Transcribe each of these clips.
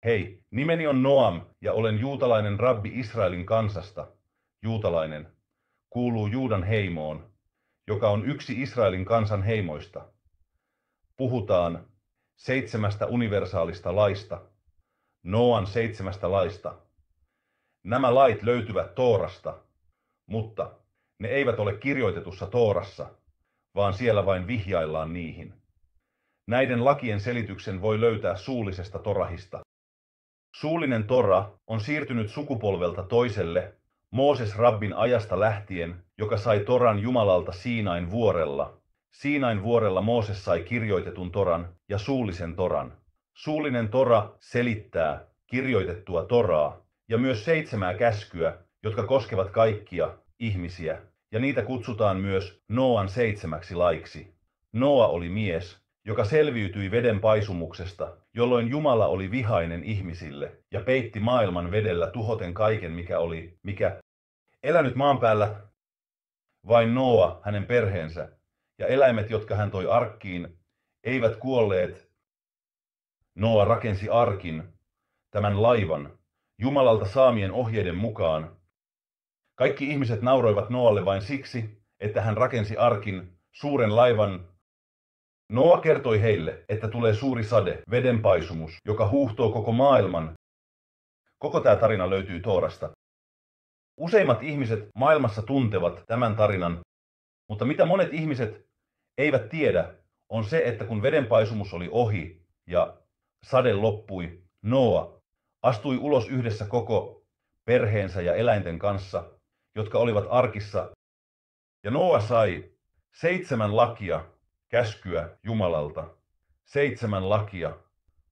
Hei, nimeni on Noam ja olen juutalainen rabbi Israelin kansasta. Juutalainen kuuluu Juudan heimoon, joka on yksi Israelin kansan heimoista. Puhutaan 7 universaalista laista, Noan 7 laista. Nämä lait löytyvät Toorasta, mutta ne eivät ole kirjoitetussa Toorassa, vaan siellä vain vihjaillaan niihin. Näiden lakien selityksen voi löytää suullisesta Torahista. Suullinen Tora on siirtynyt sukupolvelta toiselle Mooses rabbin ajasta lähtien, joka sai Toran Jumalalta Siinain vuorella. Siinain vuorella Mooses sai kirjoitetun Toran ja suullisen Toran. Suullinen Tora selittää kirjoitettua Toraa ja myös 7 käskyä, jotka koskevat kaikkia ihmisiä, ja niitä kutsutaan myös Noan 7 laiksi. Noa oli mies, joka selviytyi veden paisumuksesta, jolloin Jumala oli vihainen ihmisille ja peitti maailman vedellä tuhoten kaiken, mikä elänyt maan päällä. Vain Noa, hänen perheensä ja eläimet, jotka hän toi arkkiin, eivät kuolleet. Noa rakensi arkin, tämän laivan, Jumalalta saamien ohjeiden mukaan. Kaikki ihmiset nauroivat Noalle vain siksi, että hän rakensi arkin, suuren laivan. Noa kertoi heille, että tulee suuri sade, vedenpaisumus, joka huuhtoo koko maailman. Koko tämä tarina löytyy Toorasta. Useimmat ihmiset maailmassa tuntevat tämän tarinan, mutta mitä monet ihmiset eivät tiedä, on se, että kun vedenpaisumus oli ohi ja sade loppui, Noa astui ulos yhdessä koko perheensä ja eläinten kanssa, jotka olivat arkissa. Ja Noa sai 7 lakia, käskyä Jumalalta, 7 lakia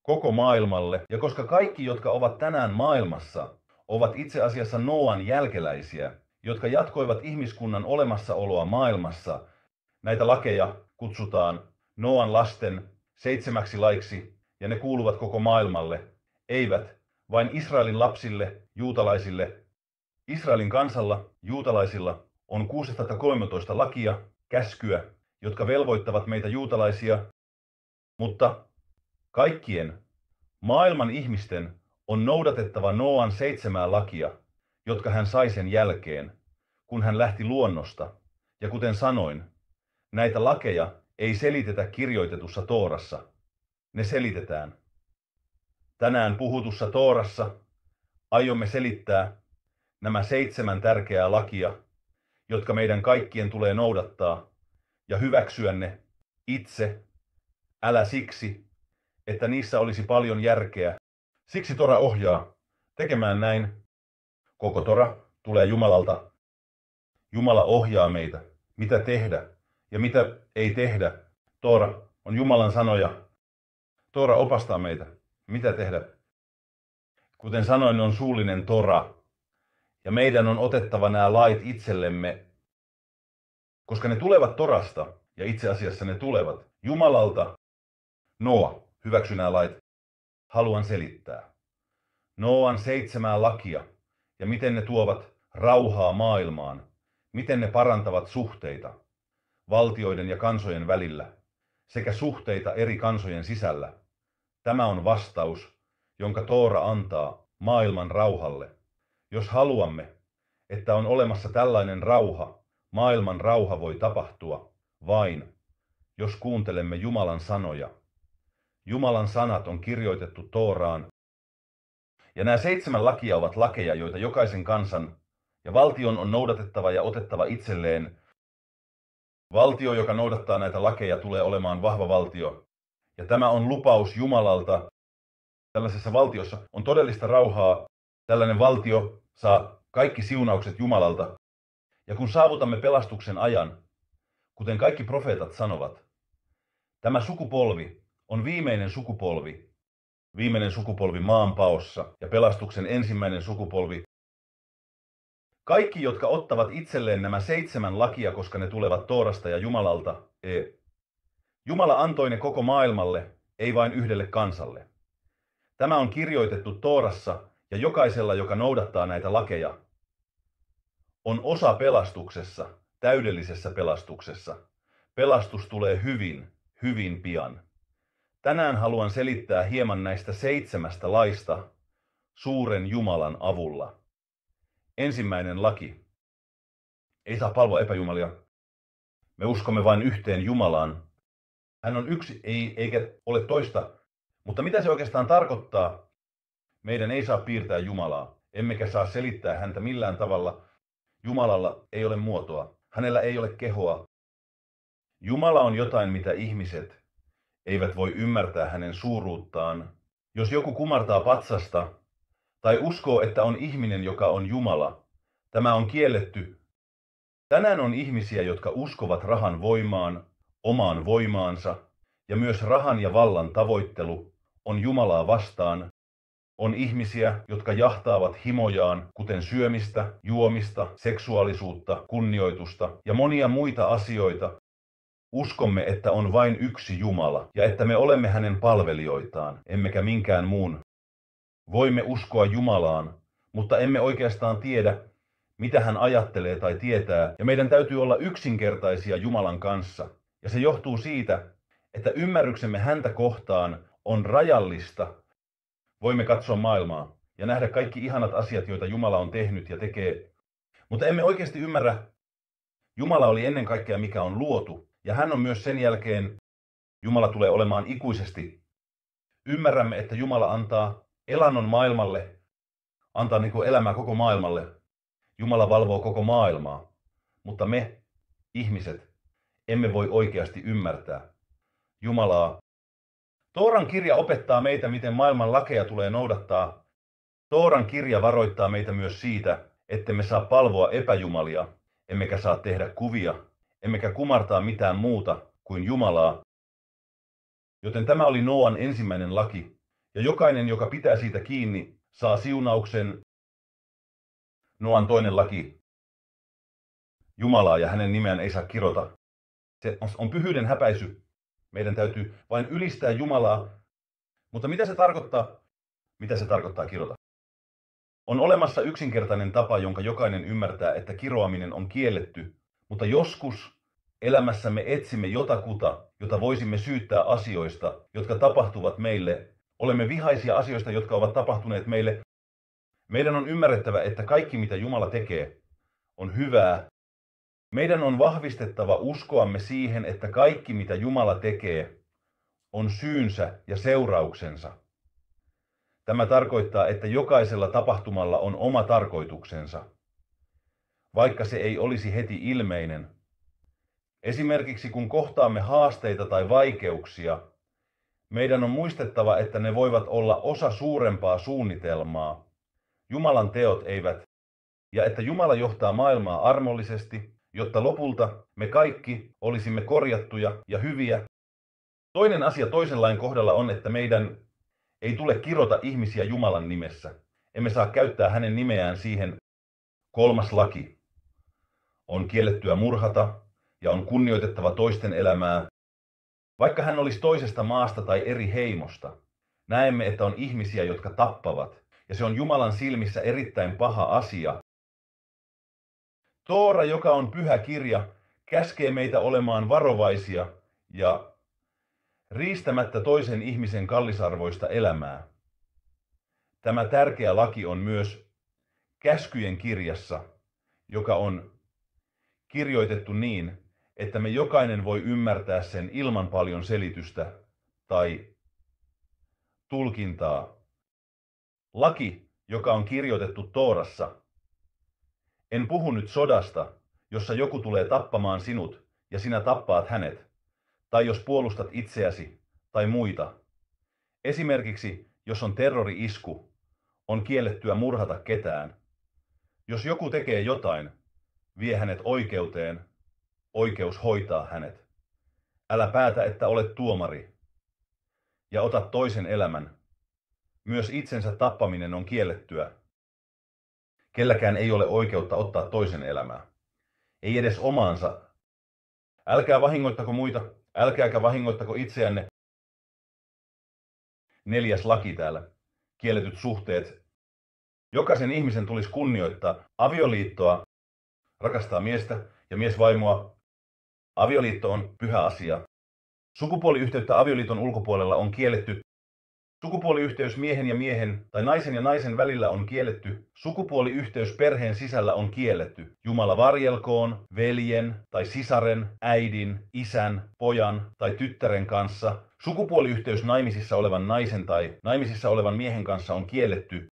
koko maailmalle. Ja koska kaikki, jotka ovat tänään maailmassa, ovat itse asiassa Noan jälkeläisiä, jotka jatkoivat ihmiskunnan olemassaoloa maailmassa, näitä lakeja kutsutaan Noan lasten 7 laiksi, ja ne kuuluvat koko maailmalle, eivät vain Israelin lapsille, juutalaisille. Israelin kansalla, juutalaisilla, on 613 lakia, käskyä, jotka velvoittavat meitä juutalaisia, mutta kaikkien maailman ihmisten on noudatettava Noan 7 lakia, jotka hän sai sen jälkeen, kun hän lähti luonnosta. Ja kuten sanoin, näitä lakeja ei selitetä kirjoitetussa Toorassa, ne selitetään. Tänään puhutussa Toorassa aiomme selittää nämä 7 tärkeää lakia, jotka meidän kaikkien tulee noudattaa ja hyväksyä ne itse, älä siksi, että niissä olisi paljon järkeä. Siksi Tora ohjaa tekemään näin. Koko Tora tulee Jumalalta. Jumala ohjaa meitä, mitä tehdä ja mitä ei tehdä. Tora on Jumalan sanoja. Tora opastaa meitä, mitä tehdä. Kuten sanoin, on suullinen Tora. Ja meidän on otettava nämä lait itsellemme, koska ne tulevat Torasta, ja itse asiassa ne tulevat Jumalalta. Noa, hyväksy nämä lait. Haluan selittää. Noan 7 lakia, ja miten ne tuovat rauhaa maailmaan, miten ne parantavat suhteita valtioiden ja kansojen välillä, sekä suhteita eri kansojen sisällä. Tämä on vastaus, jonka Toora antaa maailman rauhalle. Jos haluamme, että on olemassa tällainen rauha, maailman rauha voi tapahtua vain, jos kuuntelemme Jumalan sanoja. Jumalan sanat on kirjoitettu Tooraan. Ja nämä 7 lakia ovat lakeja, joita jokaisen kansan ja valtion on noudatettava ja otettava itselleen. Valtio, joka noudattaa näitä lakeja, tulee olemaan vahva valtio. Ja tämä on lupaus Jumalalta. Tällaisessa valtiossa on todellista rauhaa. Tällainen valtio saa kaikki siunaukset Jumalalta. Ja kun saavutamme pelastuksen ajan, kuten kaikki profeetat sanovat, tämä sukupolvi on viimeinen sukupolvi maanpaossa ja pelastuksen ensimmäinen sukupolvi. Kaikki, jotka ottavat itselleen nämä 7 lakia, koska ne tulevat Toorasta ja Jumalalta, Jumala antoi ne koko maailmalle, ei vain yhdelle kansalle. Tämä on kirjoitettu Toorassa, ja jokaisella, joka noudattaa näitä lakeja, on osa pelastuksessa, täydellisessä pelastuksessa. Pelastus tulee hyvin, hyvin pian. Tänään haluan selittää hieman näistä 7 laista suuren Jumalan avulla. Ensimmäinen laki. Ei saa palvoa epäjumalia. Me uskomme vain yhteen Jumalaan. Hän on yksi, eikä ole toista. Mutta mitä se oikeastaan tarkoittaa? Meidän ei saa piirtää Jumalaa, emmekä saa selittää häntä millään tavalla. Jumalalla ei ole muotoa, hänellä ei ole kehoa. Jumala on jotain, mitä ihmiset eivät voi ymmärtää hänen suuruuttaan. Jos joku kumartaa patsasta tai uskoo, että on ihminen, joka on Jumala, tämä on kielletty. Tänään on ihmisiä, jotka uskovat rahan voimaan, omaan voimaansa, ja myös rahan ja vallan tavoittelu on Jumalaa vastaan. On ihmisiä, jotka jahtaavat himojaan, kuten syömistä, juomista, seksuaalisuutta, kunnioitusta ja monia muita asioita. Uskomme, että on vain yksi Jumala ja että me olemme hänen palvelijoitaan, emmekä minkään muun. Voimme uskoa Jumalaan, mutta emme oikeastaan tiedä, mitä hän ajattelee tai tietää, ja meidän täytyy olla yksinkertaisia Jumalan kanssa. Ja se johtuu siitä, että ymmärryksemme häntä kohtaan on rajallista. Voimme katsoa maailmaa ja nähdä kaikki ihanat asiat, joita Jumala on tehnyt ja tekee, mutta emme oikeasti ymmärrä. Jumala oli ennen kaikkea mikä on luotu, ja hän on myös sen jälkeen. Jumala tulee olemaan ikuisesti. Ymmärrämme, että Jumala antaa elannon maailmalle, antaa elämää koko maailmalle. Jumala valvoo koko maailmaa, mutta me, ihmiset, emme voi oikeasti ymmärtää Jumalaa. Tooran kirja opettaa meitä, miten maailman lakeja tulee noudattaa. Tooran kirja varoittaa meitä myös siitä, ettemme saa palvoa epäjumalia, emmekä saa tehdä kuvia, emmekä kumartaa mitään muuta kuin Jumalaa. Joten tämä oli Nooan ensimmäinen laki, ja jokainen, joka pitää siitä kiinni, saa siunauksen. Nooan toinen laki. Jumalaa ja hänen nimeään ei saa kirota. Se on pyhyyden häpäisy. Meidän täytyy vain ylistää Jumalaa. Mutta mitä se tarkoittaa? Mitä se tarkoittaa kirota? On olemassa yksinkertainen tapa, jonka jokainen ymmärtää, että kiroaminen on kielletty, mutta joskus elämässämme etsimme jotakuta, jota voisimme syyttää asioista, jotka tapahtuvat meille. Olemme vihaisia asioista, jotka ovat tapahtuneet meille. Meidän on ymmärrettävä, että kaikki mitä Jumala tekee on hyvää. Meidän on vahvistettava uskoamme siihen, että kaikki mitä Jumala tekee on syynsä ja seurauksensa. Tämä tarkoittaa, että jokaisella tapahtumalla on oma tarkoituksensa, vaikka se ei olisi heti ilmeinen. Esimerkiksi kun kohtaamme haasteita tai vaikeuksia, meidän on muistettava, että ne voivat olla osa suurempaa suunnitelmaa. Jumalan teot eivät, ja että Jumala johtaa maailmaa armollisesti, jotta lopulta me kaikki olisimme korjattuja ja hyviä. Toinen asia toisen lain kohdalla on, että meidän ei tule kirota ihmisiä Jumalan nimessä. Emme saa käyttää hänen nimeään siihen. 3. laki. On kiellettyä murhata ja on kunnioitettava toisten elämää. Vaikka hän olisi toisesta maasta tai eri heimosta, näemme, että on ihmisiä, jotka tappavat, ja se on Jumalan silmissä erittäin paha asia. Toora, joka on pyhä kirja, käskee meitä olemaan varovaisia ja riistämättä toisen ihmisen kallisarvoista elämää. Tämä tärkeä laki on myös käskyjen kirjassa, joka on kirjoitettu niin, että me jokainen voi ymmärtää sen ilman paljon selitystä tai tulkintaa. Laki, joka on kirjoitettu Toorassa. En puhu nyt sodasta, jossa joku tulee tappamaan sinut ja sinä tappaat hänet, tai jos puolustat itseäsi tai muita. Esimerkiksi, jos on terrori-isku, on kiellettyä murhata ketään. Jos joku tekee jotain, vie hänet oikeuteen, oikeus hoitaa hänet. Älä päätä, että olet tuomari, ja ota toisen elämän. Myös itsensä tappaminen on kiellettyä. Kelläkään ei ole oikeutta ottaa toisen elämää. Ei edes omaansa. Älkää vahingoittako muita, älkääkä vahingoittako itseänne. 4. laki täällä. Kielletyt suhteet. Jokaisen ihmisen tulisi kunnioittaa avioliittoa, rakastaa miestä ja miesvaimoa. Avioliitto on pyhä asia. Sukupuoliyhteyttä avioliiton ulkopuolella on kielletty. Sukupuoliyhteys miehen ja miehen tai naisen ja naisen välillä on kielletty. Sukupuoliyhteys perheen sisällä on kielletty. Jumala varjelkoon veljen tai sisaren, äidin, isän, pojan tai tyttären kanssa. Sukupuoliyhteys naimisissa olevan naisen tai naimisissa olevan miehen kanssa on kielletty.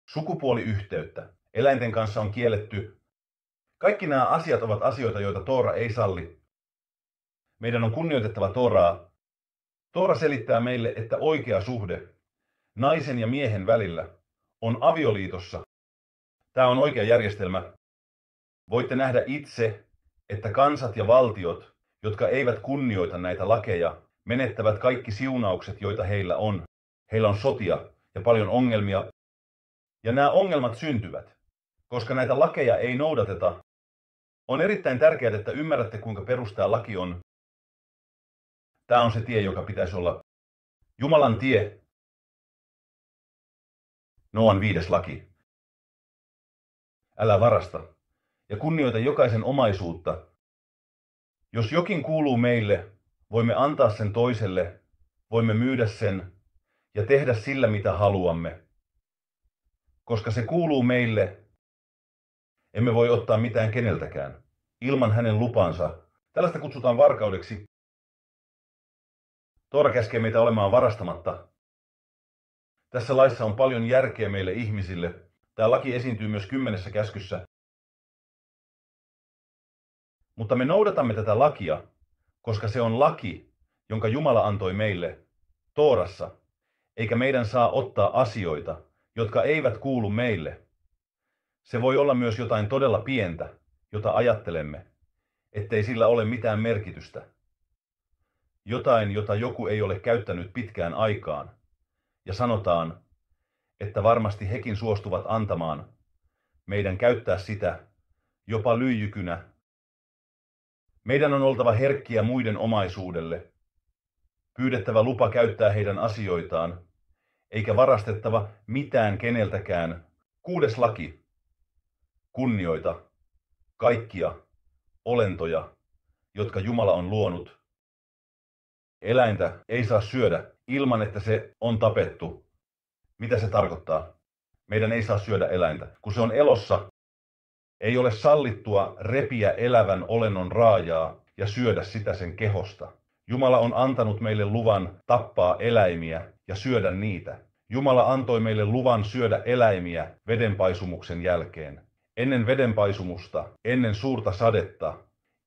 Sukupuoliyhteyttä eläinten kanssa on kielletty. Kaikki nämä asiat ovat asioita, joita Toora ei salli. Meidän on kunnioitettava Tooraa. Toora selittää meille, että oikea suhde naisen ja miehen välillä on avioliitossa. Tämä on oikea järjestelmä. Voitte nähdä itse, että kansat ja valtiot, jotka eivät kunnioita näitä lakeja, menettävät kaikki siunaukset, joita heillä on. Heillä on sotia ja paljon ongelmia. Ja nämä ongelmat syntyvät, koska näitä lakeja ei noudateta. On erittäin tärkeää, että ymmärrätte, kuinka perus laki on. Tämä on se tie, joka pitäisi olla Jumalan tie. Noan 5. laki. Älä varasta ja kunnioita jokaisen omaisuutta. Jos jokin kuuluu meille, voimme antaa sen toiselle, voimme myydä sen ja tehdä sillä mitä haluamme. Koska se kuuluu meille, emme voi ottaa mitään keneltäkään, ilman hänen lupansa. Tällaista kutsutaan varkaudeksi. Toora käskee meitä olemaan varastamatta. Tässä laissa on paljon järkeä meille ihmisille. Tämä laki esiintyy myös 10 käskyssä. Mutta me noudatamme tätä lakia, koska se on laki, jonka Jumala antoi meille Toorassa, eikä meidän saa ottaa asioita, jotka eivät kuulu meille. Se voi olla myös jotain todella pientä, jota ajattelemme, ettei sillä ole mitään merkitystä. Jotain, jota joku ei ole käyttänyt pitkään aikaan, ja sanotaan, että varmasti hekin suostuvat antamaan meidän käyttää sitä jopa lyijykynä. Meidän on oltava herkkiä muiden omaisuudelle, pyydettävä lupa käyttää heidän asioitaan, eikä varastettava mitään keneltäkään. 6. laki. Kunnioita kaikkia olentoja, jotka Jumala on luonut. Eläintä ei saa syödä ilman, että se on tapettu. Mitä se tarkoittaa? Meidän ei saa syödä eläintä. Kun se on elossa, ei ole sallittua repiä elävän olennon raajaa ja syödä sitä sen kehosta. Jumala on antanut meille luvan tappaa eläimiä ja syödä niitä. Jumala antoi meille luvan syödä eläimiä vedenpaisumuksen jälkeen. Ennen vedenpaisumusta, ennen suurta sadetta,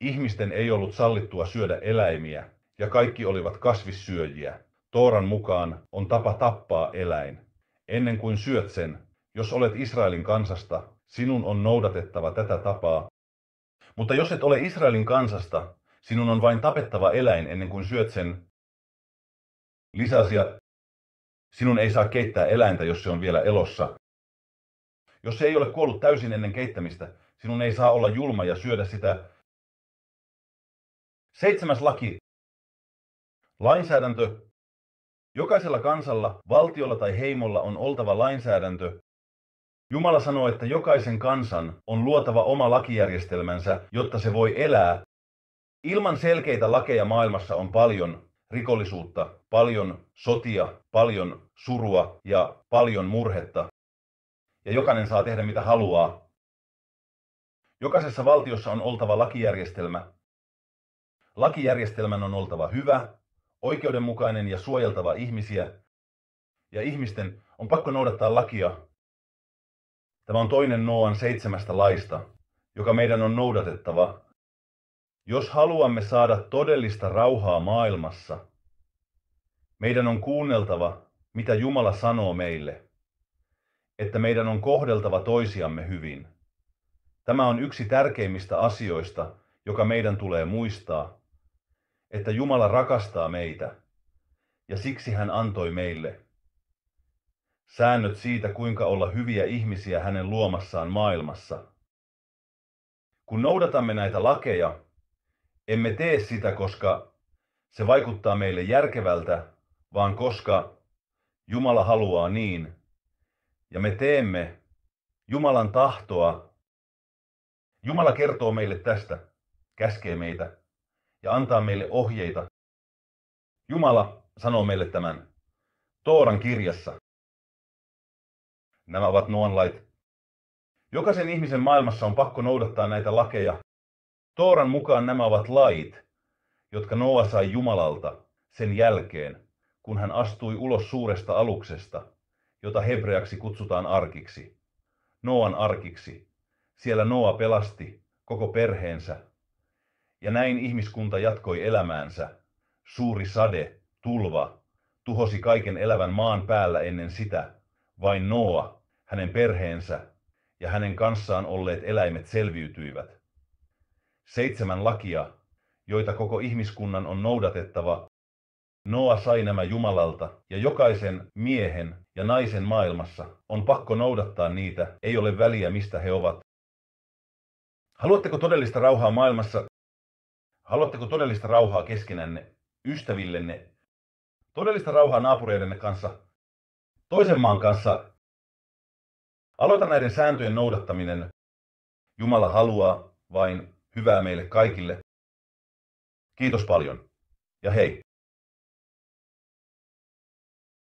ihmisten ei ollut sallittua syödä eläimiä, ja kaikki olivat kasvissyöjiä. Tooran mukaan on tapa tappaa eläin. Ennen kuin syöt sen, jos olet Israelin kansasta, sinun on noudatettava tätä tapaa. Mutta jos et ole Israelin kansasta, sinun on vain tapettava eläin ennen kuin syöt sen. Lisäasia, sinun ei saa keittää eläintä, jos se on vielä elossa. Jos se ei ole kuollut täysin ennen keittämistä, sinun ei saa olla julma ja syödä sitä. 7. laki. Lainsäädäntö. Jokaisella kansalla, valtiolla tai heimolla on oltava lainsäädäntö. Jumala sanoo, että jokaisen kansan on luotava oma lakijärjestelmänsä, jotta se voi elää. Ilman selkeitä lakeja maailmassa on paljon rikollisuutta, paljon sotia, paljon surua ja paljon murhetta. Ja jokainen saa tehdä mitä haluaa. Jokaisessa valtiossa on oltava lakijärjestelmä. Lakijärjestelmän on oltava hyvä, oikeudenmukainen ja suojeltava ihmisiä. Ja ihmisten on pakko noudattaa lakia. Tämä on toinen Noan 7 laista, joka meidän on noudatettava. Jos haluamme saada todellista rauhaa maailmassa, meidän on kuunneltava, mitä Jumala sanoo meille, että meidän on kohdeltava toisiamme hyvin. Tämä on yksi tärkeimmistä asioista, joka meidän tulee muistaa, että Jumala rakastaa meitä, ja siksi hän antoi meille säännöt siitä, kuinka olla hyviä ihmisiä hänen luomassaan maailmassa. Kun noudatamme näitä lakeja, emme tee sitä, koska se vaikuttaa meille järkevältä, vaan koska Jumala haluaa niin, ja me teemme Jumalan tahtoa. Jumala kertoo meille tästä, käskee meitä ja antaa meille ohjeita. Jumala sanoo meille tämän Tooran kirjassa. Nämä ovat Noan lait. Jokaisen ihmisen maailmassa on pakko noudattaa näitä lakeja. Tooran mukaan nämä ovat lait, jotka Noa sai Jumalalta sen jälkeen, kun hän astui ulos suuresta aluksesta, jota hebreaksi kutsutaan arkiksi. Noan arkiksi. Siellä Noa pelasti koko perheensä. Ja näin ihmiskunta jatkoi elämäänsä. Suuri sade, tulva, tuhosi kaiken elävän maan päällä ennen sitä. Vain Noa, hänen perheensä ja hänen kanssaan olleet eläimet selviytyivät. 7 lakia, joita koko ihmiskunnan on noudatettava. Noa sai nämä Jumalalta, ja jokaisen miehen ja naisen maailmassa on pakko noudattaa niitä, ei ole väliä mistä he ovat. Haluatteko todellista rauhaa maailmassa? Haluatteko todellista rauhaa keskenänne, ystävillenne, todellista rauhaa naapureidenne kanssa, toisen maan kanssa? Aloita näiden sääntöjen noudattaminen. Jumala haluaa vain hyvää meille kaikille. Kiitos paljon ja hei!